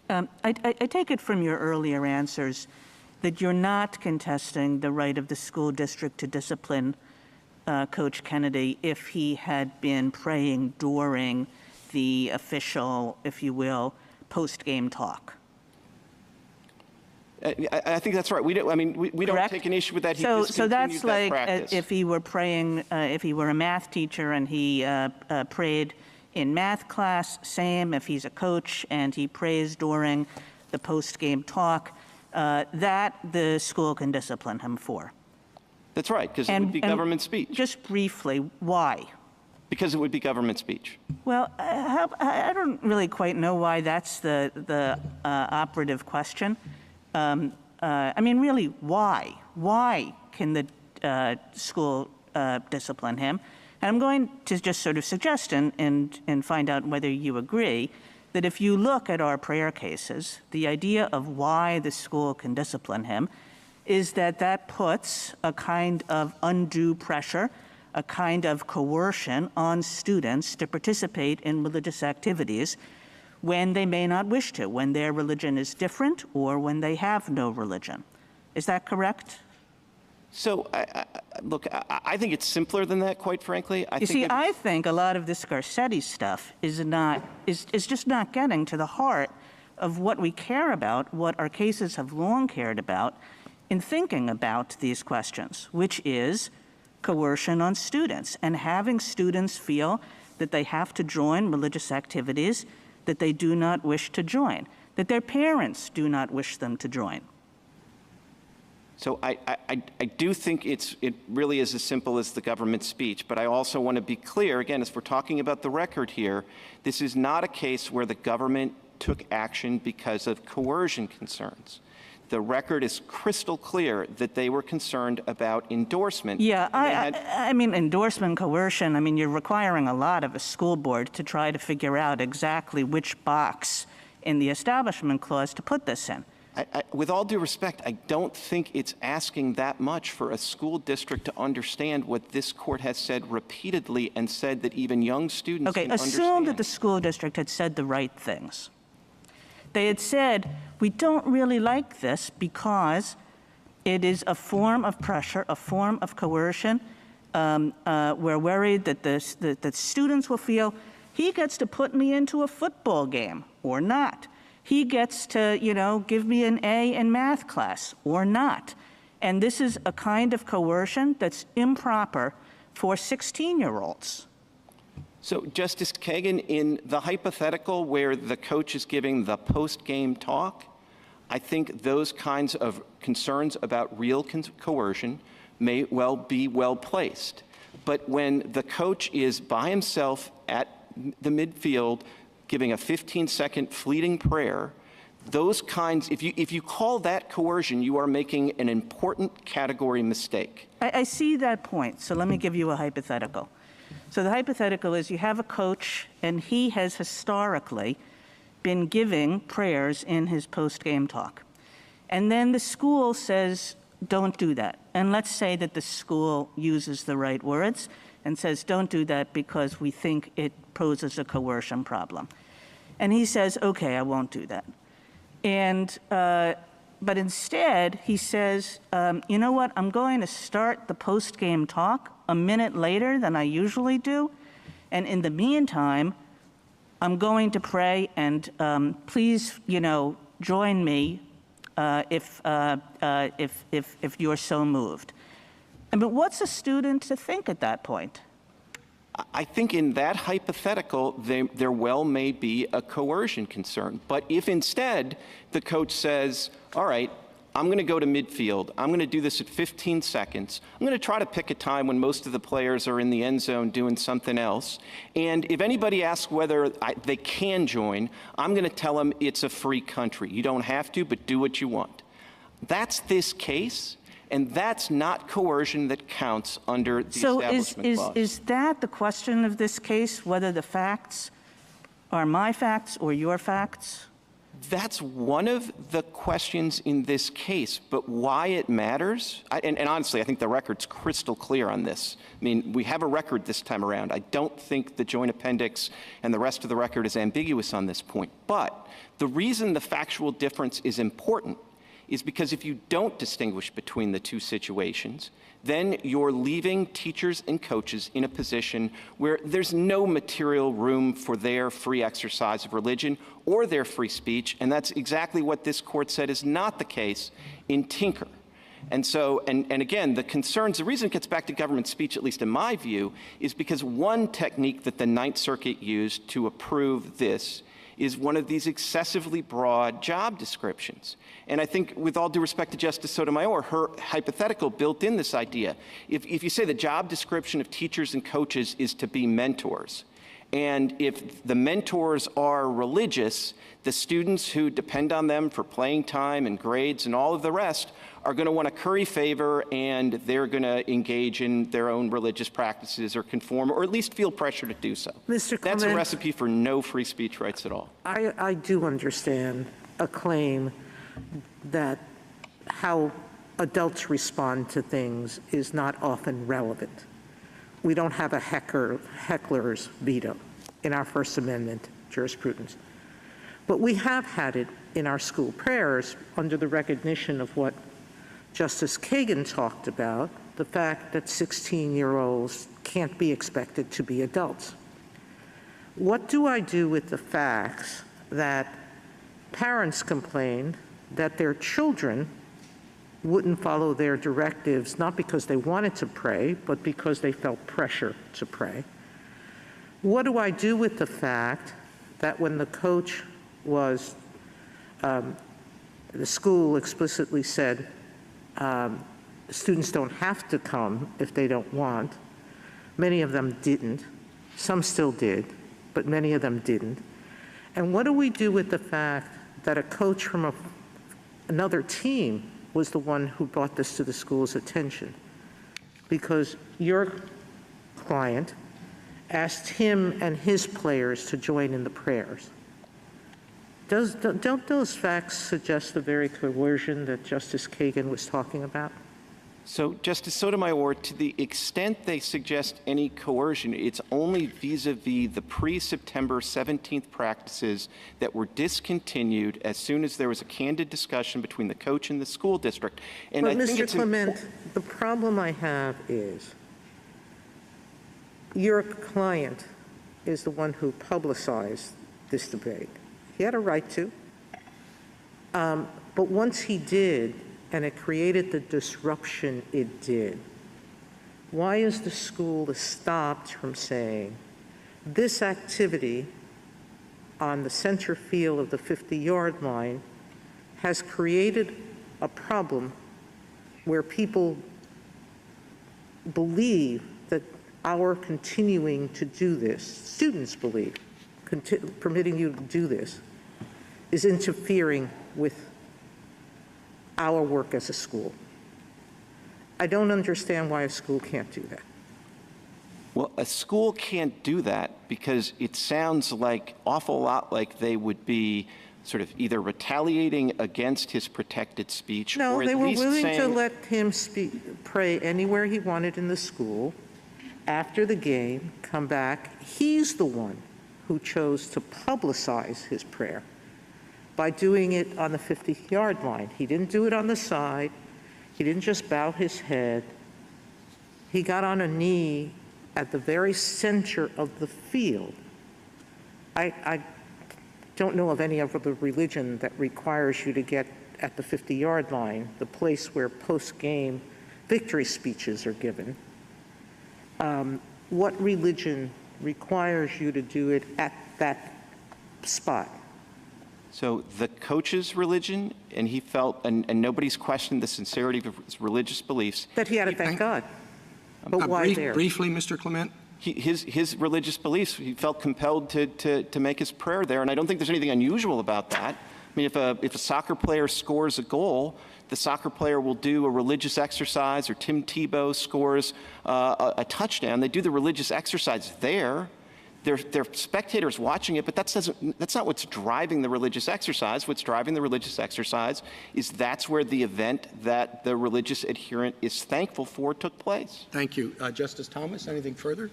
I take it from your earlier answers that you're not contesting the right of the school district to discipline Coach Kennedy if he had been praying during the official, if you will, post-game talk. I think that's right. We don't. I mean, we don't take an issue with that. He so that's like practice. If he were praying, if he were a math teacher and he prayed in math class, same. If he's a coach and he prays during the post-game talk, that the school can discipline him for. That's right, because it would be government speech. Just briefly, why? Because it would be government speech. Well, I don't really quite know why that's the operative question. I mean, really, why? Why can the school discipline him? And I'm going to just sort of suggest and find out whether you agree that if you look at our prayer cases, the idea of why the school can discipline him is that puts a kind of undue pressure, a kind of coercion on students to participate in religious activities when they may not wish to, when their religion is different or when they have no religion. Is that correct? So, look, I think it's simpler than that, quite frankly. I think a lot of this Garcetti stuff is just not getting to the heart of what we care about, what our cases have long cared about in thinking about these questions, which is coercion on students and having students feel that they have to join religious activities that they do not wish to join, that their parents do not wish them to join. So I do think it really is as simple as the government speech, but I also want to be clear, again, as we're talking about the record here, this is not a case where the government took action because of coercion concerns. The record is crystal clear that they were concerned about endorsement. Yeah, I mean, endorsement, coercion, I mean, you're requiring a lot of a school board to try to figure out exactly which box in the Establishment Clause to put this in. With all due respect, I don't think it's asking that much for a school district to understand what this court has said repeatedly and said that even young students can understand. Okay, assume that the school district had said the right things. They had said, we don't really like this because it is a form of pressure, a form of coercion. We're worried that students will feel he gets to put me into a football game or not. He gets to, give me an A in math class or not. And this is a kind of coercion that's improper for 16-year-olds. So, Justice Kagan, in the hypothetical where the coach is giving the post-game talk, I think those kinds of concerns about real coercion may well be well placed. But when the coach is by himself at the midfield giving a 15-second fleeting prayer, those kinds, if you call that coercion, you are making an important category mistake. I see that point. So let me give you a hypothetical. So the hypothetical is you have a coach, and he has historically been giving prayers in his post-game talk. And then the school says, don't do that. And let's say that the school uses the right words and says, don't do that because we think it poses a coercion problem. And he says, okay, I won't do that. And but instead, he says, you know what, I'm going to start the post-game talk a minute later than I usually do. And in the meantime, I'm going to pray, and please, join me if you're so moved. But what's a student to think at that point? I think in that hypothetical, there well may be a coercion concern. But if instead the coach says, all right, I'm going to go to midfield. I'm going to do this at 15 seconds. I'm going to try to pick a time when most of the players are in the end zone doing something else. And if anybody asks whether they can join, I'm going to tell them it's a free country. You don't have to, but do what you want. That's this case. And that's not coercion that counts under the Establishment Clause. So is that the question of this case, whether the facts are my facts or your facts? That's one of the questions in this case, but why it matters, and honestly, I think the record's crystal clear on this. I mean, we have a record this time around. I don't think the joint appendix and the rest of the record is ambiguous on this point. But the reason the factual difference is important is because if you don't distinguish between the two situations, then you're leaving teachers and coaches in a position where there's no material room for their free exercise of religion or their free speech, and that's exactly what this court said is not the case in Tinker. And so, and again, the reason it gets back to government speech, at least in my view, is because one technique that the Ninth Circuit used to approve this is one of these excessively broad job descriptions. And I think, with all due respect to Justice Sotomayor, her hypothetical built in this idea. If you say the job description of teachers and coaches is to be mentors, and if the mentors are religious, the students who depend on them for playing time and grades and all of the rest are going to want to curry favor, and they're going to engage in their own religious practices or conform, or at least feel pressure to do so. Mr. Clement, that's a recipe for no free speech rights at all. I do understand a claim that how adults respond to things is not often relevant. We don't have a heckler's veto in our First Amendment jurisprudence. But we have had it in our school prayers under the recognition of what Justice Kagan talked about, the fact that 16-year-olds can't be expected to be adults. What do I do with the facts that parents complain that their children wouldn't follow their directives, not because they wanted to pray, but because they felt pressure to pray? What do I do with the fact that when the coach was, the school explicitly said, students don't have to come if they don't want. Many of them didn't. Some still did, but many of them didn't. And what do we do with the fact that a coach from another team was the one who brought this to the school's attention? Because your client asked him and his players to join in the prayers. Don't those facts suggest the very coercion that Justice Kagan was talking about? So, Justice Sotomayor, to the extent they suggest any coercion, it's only vis-a-vis the pre-September 17th practices that were discontinued as soon as there was a candid discussion between the coach and the school district. And but I think Mr. Clement, the problem I have is your client is the one who publicized this debate. He had a right to. But once he did, and it created the disruption it did, why is the school stopped from saying this activity on the center field of the 50-yard line has created a problem where people believe that our continuing to do this, students believe, permitting you to do this, is interfering with our work as a school? I don't understand why a school can't do that. Well, a school can't do that because it sounds like awful lot like they would be sort of either retaliating against his protected speech, no, or at they were least willing saying, to let him pray anywhere he wanted in the school. After the game, come back. He's the one who chose to publicize his prayer by doing it on the 50-yard line. He didn't do it on the side. He didn't just bow his head. He got on a knee at the very center of the field. I don't know of any other religion that requires you to get at the 50-yard line, the place where post-game victory speeches are given. What religion requires you to do it at that spot? So the coach's religion, and he felt, and nobody's questioned the sincerity of his religious beliefs. That he had to thank God. But why there? Briefly, Mr. Clement? His religious beliefs, he felt compelled to make his prayer there, and I don't think there's anything unusual about that. I mean, if a soccer player scores a goal, the soccer player will do a religious exercise, or Tim Tebow scores a touchdown. They do the religious exercise there. They're spectators watching it, but that's not what's driving the religious exercise. What's driving the religious exercise is that's where the event that the religious adherent is thankful for took place. Thank you. Justice Thomas, anything further?